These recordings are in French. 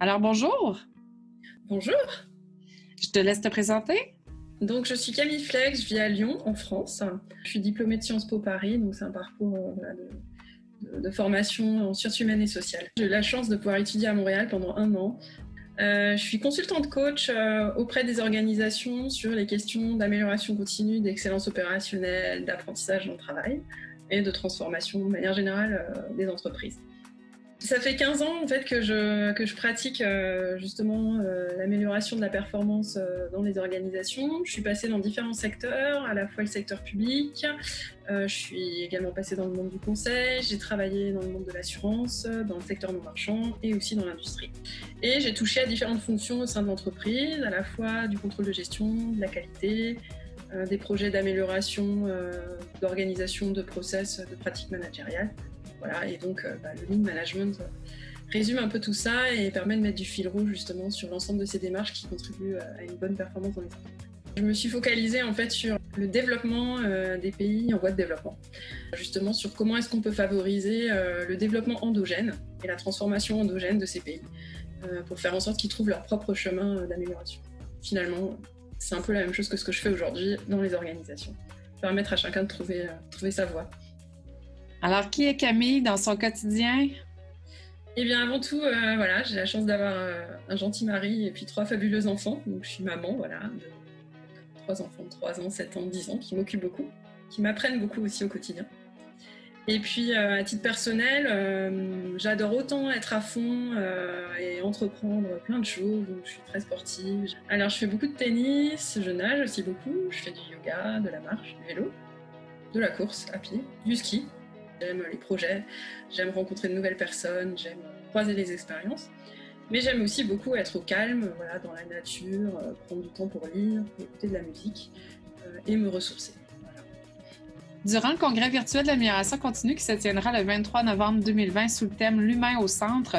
Alors bonjour, Bonjour, je te laisse te présenter. donc je suis Camille Flex, je vis à Lyon en France. Je suis diplômée de Sciences Po Paris, donc c'est un parcours de formation en sciences humaines et sociales. J'ai eu la chance de pouvoir étudier à Montréal pendant 1 an. Je suis consultante coach auprès des organisations sur les questions d'amélioration continue, d'excellence opérationnelle, d'apprentissage dans le travail et de transformation de manière générale des entreprises. Ça fait 15 ans en fait que je pratique justement l'amélioration de la performance dans les organisations. Je suis passée dans différents secteurs, à la fois le secteur public, je suis également passée dans le monde du conseil, j'ai travaillé dans le monde de l'assurance, dans le secteur non marchand et aussi dans l'industrie. Et j'ai touché à différentes fonctions au sein de l'entreprise, à la fois du contrôle de gestion, de la qualité, des projets d'amélioration d'organisation, de process, de pratiques managériales. Voilà, et donc le lean management résume un peu tout ça et permet de mettre du fil rouge justement sur l'ensemble de ces démarches qui contribuent à une bonne performance dans les entreprises. Je me suis focalisée en fait sur le développement des pays en voie de développement, justement sur comment est-ce qu'on peut favoriser le développement endogène et la transformation endogène de ces pays pour faire en sorte qu'ils trouvent leur propre chemin d'amélioration. Finalement, c'est un peu la même chose que ce que je fais aujourd'hui dans les organisations, permettre à chacun de trouver sa voie. Alors, qui est Camille dans son quotidien? Eh bien, avant tout, j'ai la chance d'avoir un gentil mari et puis 3 fabuleux enfants. Donc, je suis maman, de 3 enfants de 3 ans, 7 ans, 10 ans, qui m'occupent beaucoup, qui m'apprennent beaucoup aussi au quotidien. Et puis, à titre personnel, j'adore autant être à fond et entreprendre plein de choses. Donc, je suis très sportive. Alors, je fais beaucoup de tennis, je nage aussi beaucoup, je fais du yoga, de la marche, du vélo, de la course à pied, du ski. J'aime les projets, j'aime rencontrer de nouvelles personnes, j'aime croiser les expériences. Mais j'aime aussi beaucoup être au calme, dans la nature, prendre du temps pour lire, écouter de la musique et me ressourcer. Voilà. Durant le congrès virtuel de l'amélioration continue qui se tiendra le 23 novembre 2020 sous le thème « L'humain au centre »,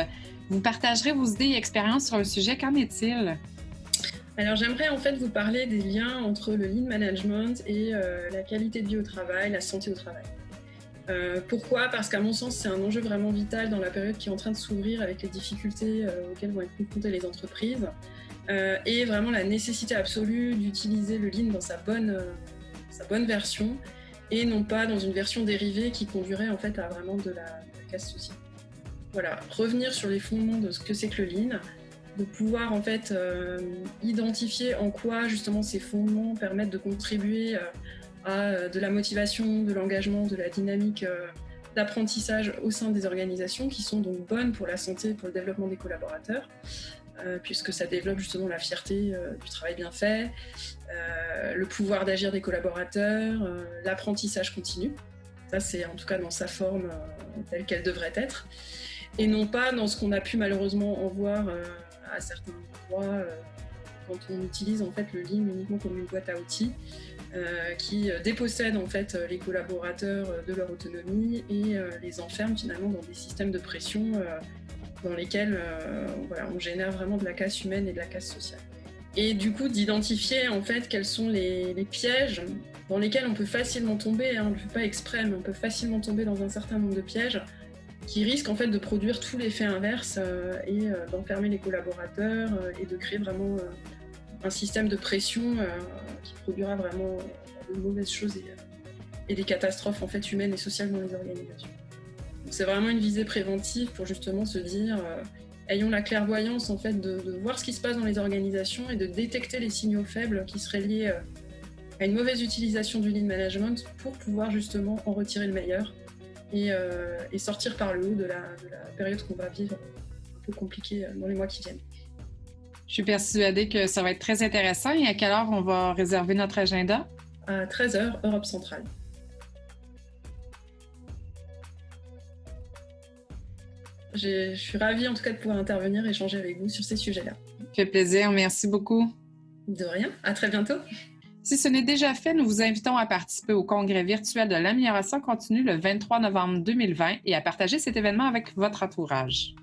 vous partagerez vos idées et expériences sur le sujet. Qu'en est-il? Alors j'aimerais en fait vous parler des liens entre le lean management et la qualité de vie au travail, la santé au travail. Pourquoi ? Parce qu'à mon sens, c'est un enjeu vraiment vital dans la période qui est en train de s'ouvrir avec les difficultés auxquelles vont être confrontées les entreprises et vraiment la nécessité absolue d'utiliser le lean dans sa bonne version et non pas dans une version dérivée qui conduirait en fait à vraiment de la casse sociale. Voilà, revenir sur les fondements de ce que c'est que le lean, de pouvoir en fait identifier en quoi justement ces fondements permettent de contribuer à de la motivation, de l'engagement, de la dynamique d'apprentissage au sein des organisations qui sont donc bonnes pour la santé, pour le développement des collaborateurs, puisque ça développe justement la fierté du travail bien fait, le pouvoir d'agir des collaborateurs, l'apprentissage continu. Ça, c'est en tout cas dans sa forme telle qu'elle devrait être, et non pas dans ce qu'on a pu malheureusement en voir à certains endroits quand on utilise en fait le lean uniquement comme une boîte à outils. Qui dépossèdent en fait les collaborateurs de leur autonomie et les enferment finalement dans des systèmes de pression dans lesquels on génère vraiment de la casse humaine et de la casse sociale. Et du coup d'identifier en fait quels sont les pièges dans lesquels on peut facilement tomber, on ne le fait pas exprès, mais on peut facilement tomber dans un certain nombre de pièges qui risquent en fait de produire tout l'effet inverse et d'enfermer les collaborateurs et de créer vraiment un système de pression qui produira vraiment de mauvaises choses et des catastrophes en fait humaines et sociales dans les organisations. Donc c'est vraiment une visée préventive pour justement se dire ayons la clairvoyance en fait de voir ce qui se passe dans les organisations et de détecter les signaux faibles qui seraient liés à une mauvaise utilisation du lean management pour pouvoir justement en retirer le meilleur et sortir par le haut de la période qu'on va vivre un peu compliquée dans les mois qui viennent. Je suis persuadée que ça va être très intéressant. Et à quelle heure on va réserver notre agenda? À 13h, Europe centrale. Je suis ravie en tout cas de pouvoir intervenir et échanger avec vous sur ces sujets-là. Ça fait plaisir, merci beaucoup. De rien, à très bientôt. Si ce n'est déjà fait, nous vous invitons à participer au congrès virtuel de l'amélioration continue le 23 novembre 2020 et à partager cet événement avec votre entourage.